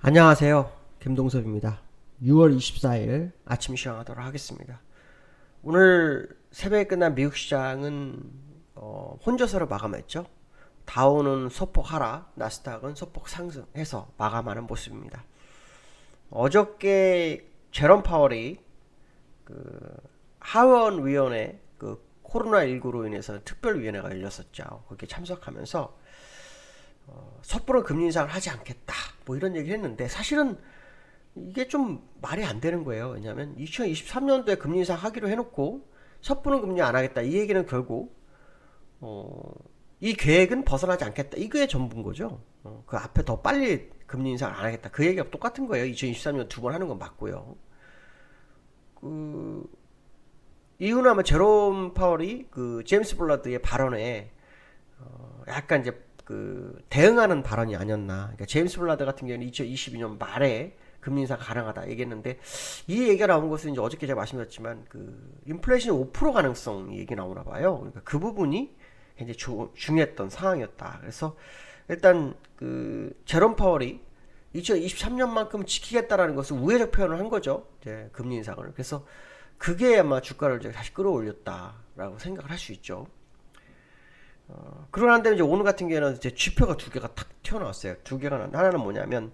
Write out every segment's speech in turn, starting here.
안녕하세요. 김동섭입니다. 6월 24일 아침 시작하도록 하겠습니다. 오늘 새벽에 끝난 미국 시장은 혼조세로 마감했죠. 다우는 소폭 하락, 나스닥은 소폭 상승해서 마감하는 모습입니다. 어저께 제롬 파월이 하원위원회 코로나19로 인해서 특별위원회가 열렸었죠. 거기에 참석하면서 섣부른 금리 인상을 하지 않겠다 뭐 이런 얘기를 했는데, 사실은 이게 좀 말이 안 되는 거예요. 왜냐하면 2023년도에 금리 인상 하기로 해놓고 섣부른 금리 안 하겠다, 이 얘기는 결국 이 계획은 벗어나지 않겠다, 이거에 전부인 거죠. 그 앞에 더 빨리 금리 인상을 안 하겠다, 그 얘기가 똑같은 거예요. 2023년 두 번 하는 건 맞고요. 이유는 아마 제롬 파월이 제임스 블러드의 발언에 약간 이제 대응하는 발언이 아니었나. 그러니까 제임스 블라드 같은 경우는 2022년 말에 금리 인상 가능하다 얘기했는데, 이 얘기가 나온 것은 이제 어저께 제가 말씀드렸지만 인플레이션 5% 가능성 얘기 나오나 봐요. 그러니까 그 부분이 굉장히 중요했던 상황이었다. 그래서 일단 제롬 파월이 2023년만큼 지키겠다라는 것을 우회적 표현을 한 거죠. 이제 금리 인상을. 그래서 그게 아마 주가를 이제 다시 끌어올렸다라고 생각을 할 수 있죠. 그러는데 이제 오늘 같은 경우에는 이제 지표가 두 개가 탁 튀어나왔어요. 두 개가 하나는 뭐냐면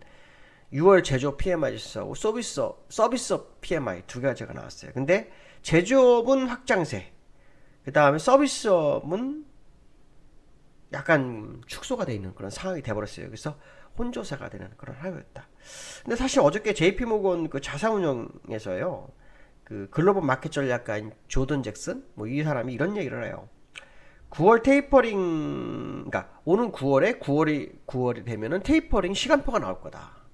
6월 제조업 PMI 지수하고 서비스 PMI 두 가지가 나왔어요. 근데 제조업은 확장세, 그 다음에 서비스업은 약간 축소가 돼 있는 그런 상황이 돼버렸어요. 그래서 혼조세가 되는 그런 하루였다. 근데 사실 어저께 JP모건 자산운용에서요, 글로벌 마켓 전략가인 조던 잭슨 뭐 이 사람이 이런 얘기를 해요. 9월 테이퍼링, 그러니까 오는 9월이 되면은 테이퍼링 시간표가 나올 거다.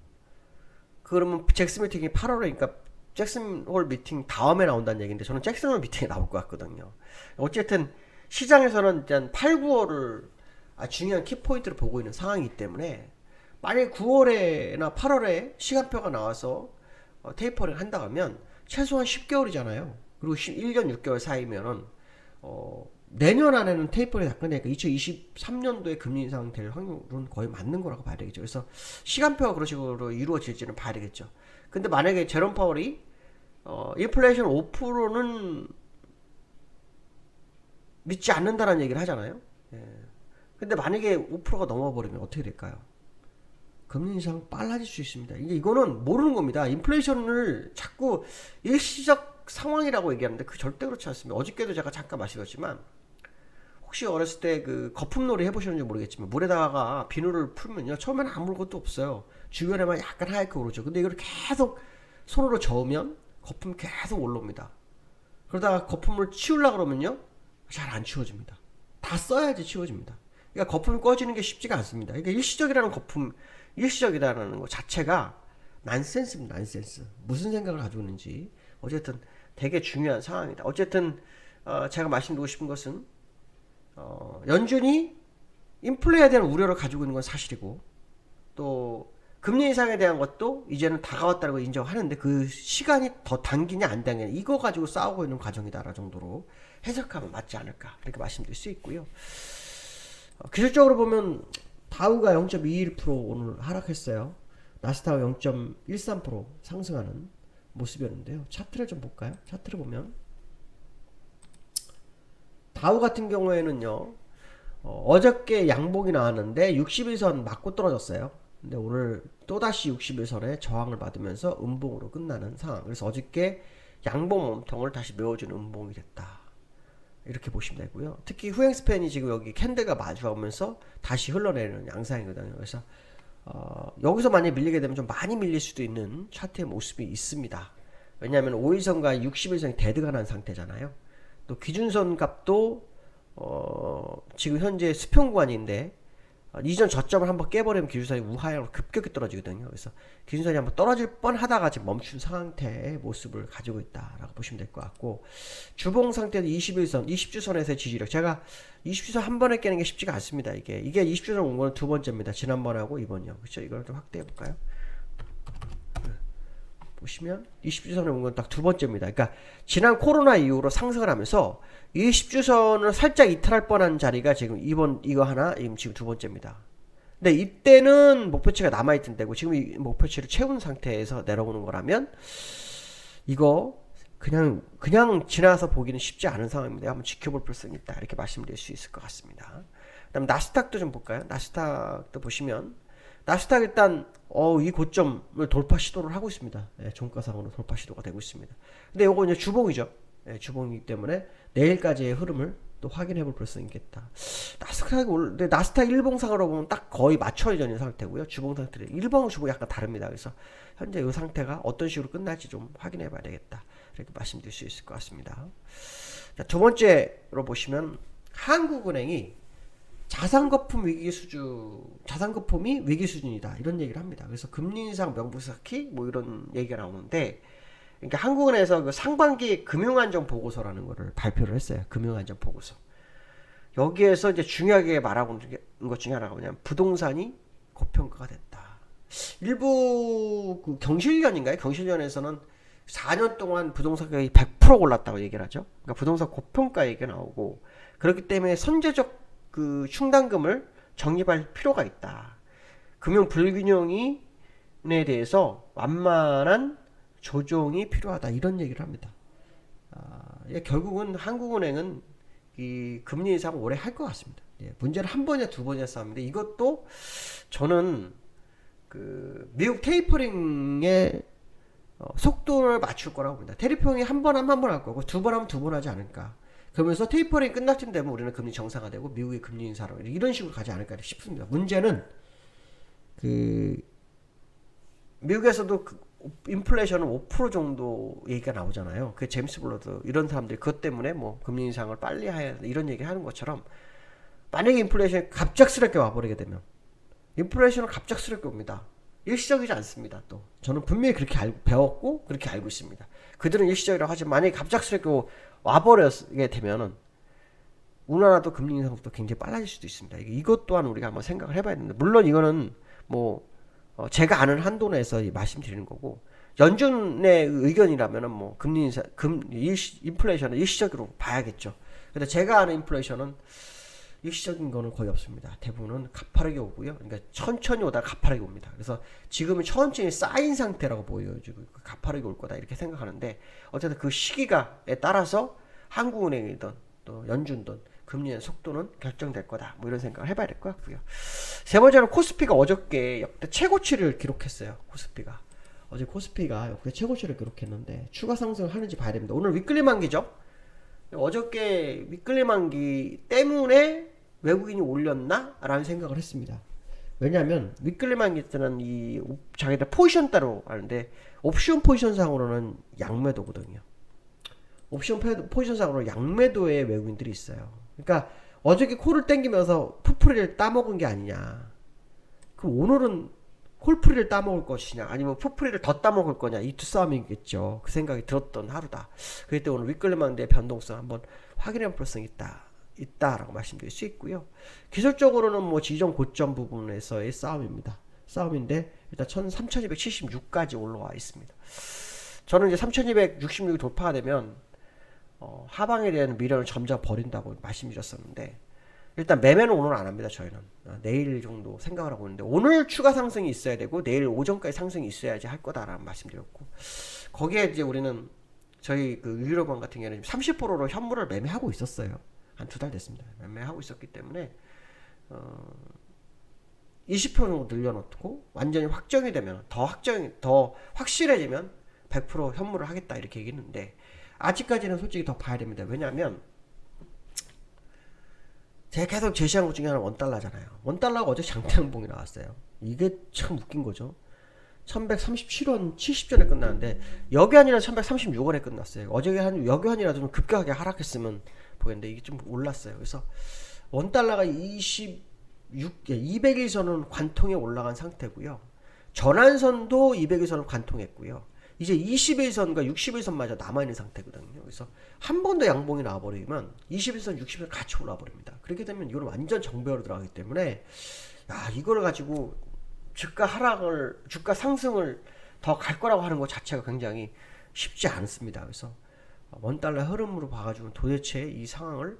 그러면 잭슨 미팅이 8월이니까 잭슨 홀 미팅 다음에 나온다는 얘기인데, 저는 잭슨 홀 미팅이 나올 것 같거든요. 어쨌든 시장에서는 일단 8, 9월을 중요한 키포인트를 보고 있는 상황이기 때문에, 만약에 9월에나 8월에 시간표가 나와서 테이퍼링 한다 하면 최소한 10개월이잖아요. 그리고 1년 6개월 사이면은 내년 안에는 테이퍼링이 다 끝내니까 2023년도에 금리 인상 될 확률은 거의 맞는 거라고 봐야 되겠죠. 그래서 시간표가 그런 식으로 이루어질지는 봐야 되겠죠. 근데 만약에 제롬 파월이 인플레이션 5%는 믿지 않는다는 얘기를 하잖아요. 예. 근데 만약에 5%가 넘어버리면 어떻게 될까요? 금리 인상 빨라질 수 있습니다. 이거는 모르는 겁니다. 인플레이션을 자꾸 일시적 상황이라고 얘기하는데 그 절대 그렇지 않습니다. 어저께도 제가 잠깐 말씀드렸지만, 혹시 어렸을 때 거품놀이 해보셨는지 모르겠지만, 물에다가 비누를 풀면요, 처음에는 아무것도 없어요. 주변에만 약간 하얗게 오르죠. 근데 이걸 계속 손으로 저으면 거품이 계속 올라옵니다. 그러다가 거품을 치우려고 그러면요, 잘 안 치워집니다. 다 써야지 치워집니다. 그러니까 거품이 꺼지는 게 쉽지가 않습니다. 그러니까 일시적이라는 것 자체가 난센스입니다. 난센스. 무슨 생각을 가지고 있는지. 어쨌든 되게 중요한 상황이다. 어쨌든 제가 말씀드리고 싶은 것은 연준이 인플레에 대한 우려를 가지고 있는 건 사실이고, 또 금리 인상에 대한 것도 이제는 다가왔다는 걸 인정하는데, 그 시간이 더 당기냐 안 당기냐 이거 가지고 싸우고 있는 과정이다라는 정도로 해석하면 맞지 않을까, 이렇게 말씀드릴 수 있고요. 기술적으로 보면 다우가 0.21% 오늘 하락했어요. 나스닥 0.13% 상승하는 모습이었는데요. 차트를 좀 볼까요? 차트를 보면 다우 같은 경우에는요, 어저께 양봉이 나왔는데 61선 맞고 떨어졌어요. 근데 오늘 또다시 61선에 저항을 받으면서 음봉으로 끝나는 상황. 그래서 어저께 양봉 몸통을 다시 메워주는 음봉이 됐다, 이렇게 보시면 되고요. 특히 후행 스팬이 지금 여기 캔들과 마주하면서 다시 흘러내리는 양상이거든요. 그래서 여기서 만약 밀리게 되면 좀 많이 밀릴 수도 있는 차트의 모습이 있습니다. 왜냐하면 5일선과 61선이 데드가 난 상태잖아요. 또 기준선 값도 지금 현재 수평 구간인데, 이전 저점을 한번 깨버리면 기준선이 우하향으로 급격히 떨어지거든요. 그래서 기준선이 한번 떨어질 뻔하다가 지금 멈춘 상태의 모습을 가지고 있다라고 보시면 될 것 같고, 주봉 상태도 21선, 20주선에서의 지지력. 제가 20주선 한 번에 깨는 게 쉽지가 않습니다. 이게 20주선 온 거는 두 번째입니다. 지난번하고 이번이요. 그렇죠? 이걸 좀 확대해 볼까요? 보시면 20주선에 온 건 딱 두 번째입니다. 그러니까 지난 코로나 이후로 상승을 하면서 20주선을 살짝 이탈할 뻔한 자리가 지금 이거 하나, 지금 두 번째입니다. 근데 이때는 목표치가 남아있던 때고 지금 이 목표치를 채운 상태에서 내려오는 거라면 이거 그냥 지나서 보기는 쉽지 않은 상황입니다. 한번 지켜볼 필요성이 있다. 이렇게 말씀드릴 수 있을 것 같습니다. 그다음 나스닥도 좀 볼까요? 나스닥도 보시면 나스닥 일단 이 고점을 돌파 시도를 하고 있습니다. 예, 종가상으로 돌파 시도가 되고 있습니다. 근데 요거 이제 주봉이죠. 예, 주봉이기 때문에 내일까지의 흐름을 또 확인해 볼 필요성이 있겠다. 근데 나스닥 일봉상으로 보면 딱 거의 맞춰져 있는 상태고요. 주봉 상태는 일봉 주봉이 약간 다릅니다. 그래서 현재 이 상태가 어떤 식으로 끝날지 좀 확인해 봐야 되겠다. 이렇게 말씀드릴 수 있을 것 같습니다. 자, 두 번째로 보시면 한국은행이 자산거품이 위기 수준이다. 이런 얘기를 합니다. 그래서 금리 인상 명분쌓기 뭐 이런 얘기가 나오는데, 그러니까 한국은행에서 그 상반기 금융안정 보고서라는 거를 발표를 했어요. 금융안정 보고서. 여기에서 이제 중요하게 말하고 있는 것 중에 하나가 뭐냐면 부동산이 고평가가 됐다. 일부 그 경실련인가요? 경실련에서는 4년 동안 부동산 가격이 100% 올랐다고 얘기를 하죠. 그러니까 부동산 고평가 얘기가 나오고, 그렇기 때문에 선제적 그 충당금을 적립할 필요가 있다. 금융 불균형에 대해서 완만한 조정이 필요하다. 이런 얘기를 합니다. 결국은 한국은행은 이 금리 인상을 오래 할 것 같습니다. 예, 문제는 한 번이나 두 번이나 싸움인데 이것도 저는 그 미국 테이퍼링의 속도를 맞출 거라고 봅니다. 테이퍼링이 한 번 하면 한 번 할 거고 두 번 하면 두 번 하지 않을까. 그러면서 테이퍼링 끝날 쯤 되면 우리는 금리 정상화되고 미국의 금리 인사로 이런 식으로 가지 않을까 싶습니다. 문제는 그 미국에서도 그 인플레이션은 5% 정도 얘기가 나오잖아요. 그 제임스 블러드 이런 사람들이 그것 때문에 뭐 금리 인상을 빨리 해야 된다 이런 얘기 하는 것처럼, 만약에 인플레이션이 갑작스럽게 와버리게 되면, 인플레이션은 갑작스럽게 옵니다. 일시적이지 않습니다. 또 저는 분명히 그렇게 배웠고 그렇게 알고 있습니다. 그들은 일시적이라고 하지만 만약에 갑작스럽게 와버리게 되면은 우리나라도 금리 인상도 굉장히 빨라질 수도 있습니다. 이것 또한 우리가 한번 생각을 해봐야 되는데, 물론 이거는 뭐 제가 아는 한도 내에서 말씀드리는 거고, 연준의 의견이라면은 뭐 금리 인상, 인플레이션은 일시적으로 봐야겠죠. 근데 제가 아는 인플레이션은 일시적인 거는 거의 없습니다. 대부분은 가파르게 오고요. 그러니까 천천히 오다가 가파르게 옵니다. 그래서 지금은 천천히 쌓인 상태라고 보여지고 가파르게 올 거다 이렇게 생각하는데, 어쨌든 그 시기가에 따라서 한국은행이든 또 연준든 금리의 속도는 결정될 거다. 뭐 이런 생각을 해봐야 될 것 같고요. 세 번째는 코스피가 어저께 역대 최고치를 기록했어요. 어제 코스피가 역대 최고치를 기록했는데 추가 상승을 하는지 봐야 됩니다. 오늘 위클리 만기죠. 어저께 위클리 만기 때문에 외국인이 올렸나? 라는 생각을 했습니다. 왜냐하면 위클리 만기 때는 이 자기들 포지션 따로 하는데 옵션 포지션 상으로는 양매도거든요. 옵션 포지션 상으로 양매도의 외국인들이 있어요. 그러니까 어저께 콜을 땡기면서 풋프리를 따먹은 게 아니냐. 그럼 오늘은 콜프리를 따먹을 것이냐 아니면 풋프리를 더 따먹을 거냐, 이 두 싸움이겠죠. 그 생각이 들었던 하루다. 그렇기 때문에 오늘 위클리만드의 변동성 한번 확인해 볼 필요성이 있다라고 말씀드릴 수 있고요. 기술적으로는 뭐 지정 고점 부분에서의 싸움인데 일단 3276까지 올라와 있습니다. 저는 이제 3266이 돌파가 되면 하방에 대한 미련을 점점 버린다고 말씀드렸었는데, 일단 매매는 오늘 안 합니다. 저희는 내일 정도 생각을 하고 있는데, 오늘 추가 상승이 있어야 되고 내일 오전까지 상승이 있어야지 할 거다라는 말씀드렸고, 거기에 이제 우리는 저희 그 유로번 같은 경우는 30%로 현물을 매매하고 있었어요. 한 두 달 됐습니다. 매매하고 있었기 때문에 20% 정도 늘려놓고 완전히 확정이 되면 더 확실해지면 100% 현물을 하겠다 이렇게 얘기했는데, 아직까지는 솔직히 더 봐야 됩니다. 왜냐하면 제가 계속 제시한 것 중에 하나는 원달러잖아요. 원달러가 어제 장대양봉이 나왔어요. 이게 참 웃긴 거죠. 1137원 70전에 끝나는데 여기환이라 1136원에 끝났어요. 어제 여기환이라도 좀 급격하게 하락했으면 보겠는데 이게 좀 올랐어요. 그래서 원달러가 200일선은 관통에 올라간 상태고요. 전환선도 200일선을 관통했고요. 이제 20일선과 60일선마저 남아있는 상태거든요. 그래서 한 번 더 양봉이 나와버리면 20일선, 60일선 같이 올라버립니다. 그렇게 되면 이건 완전 정배로 들어가기 때문에, 이걸 가지고 주가 상승을 더 갈 거라고 하는 것 자체가 굉장히 쉽지 않습니다. 그래서 원달러 흐름으로 봐가지고 도대체 이 상황을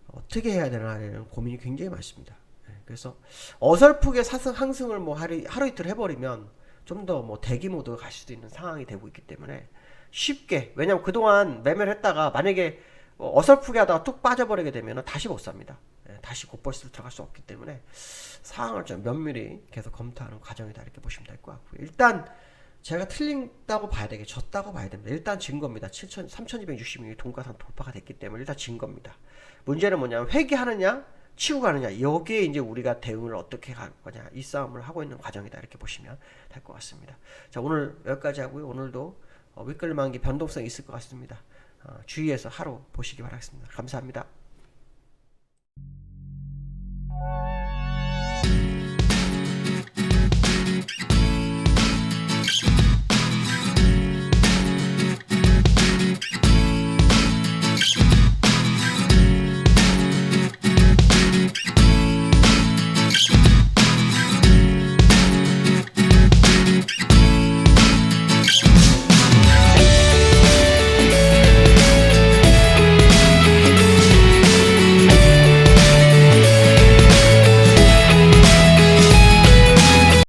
어떻게 해야 되나라는 고민이 굉장히 많습니다. 그래서 어설프게 상승을 뭐 하루 이틀 해버리면 좀 더 뭐 대규모도 갈 수도 있는 상황이 되고 있기 때문에 쉽게, 왜냐면 그동안 매매를 했다가 만약에 어설프게 하다가 뚝 빠져버리게 되면 다시 못 삽니다. 예, 다시 곧벌스로 들어갈 수 없기 때문에 상황을 좀 면밀히 계속 검토하는 과정이다 이렇게 보시면 될 것 같고요. 일단 제가 틀린다고 봐야 되게 졌다고 봐야 됩니다. 일단 증거입니다. 3266이 동가상 돌파가 됐기 때문에 일단 증거입니다. 문제는 뭐냐면 회귀하느냐 치고 가느냐, 여기에 이제 우리가 대응을 어떻게 할 거냐, 이 싸움을 하고 있는 과정이다 이렇게 보시면 될 것 같습니다. 자, 오늘 여기까지 하고요. 오늘도 윗끌만기 변동성이 있을 것 같습니다. 주의해서 하루 보시기 바라겠습니다. 감사합니다.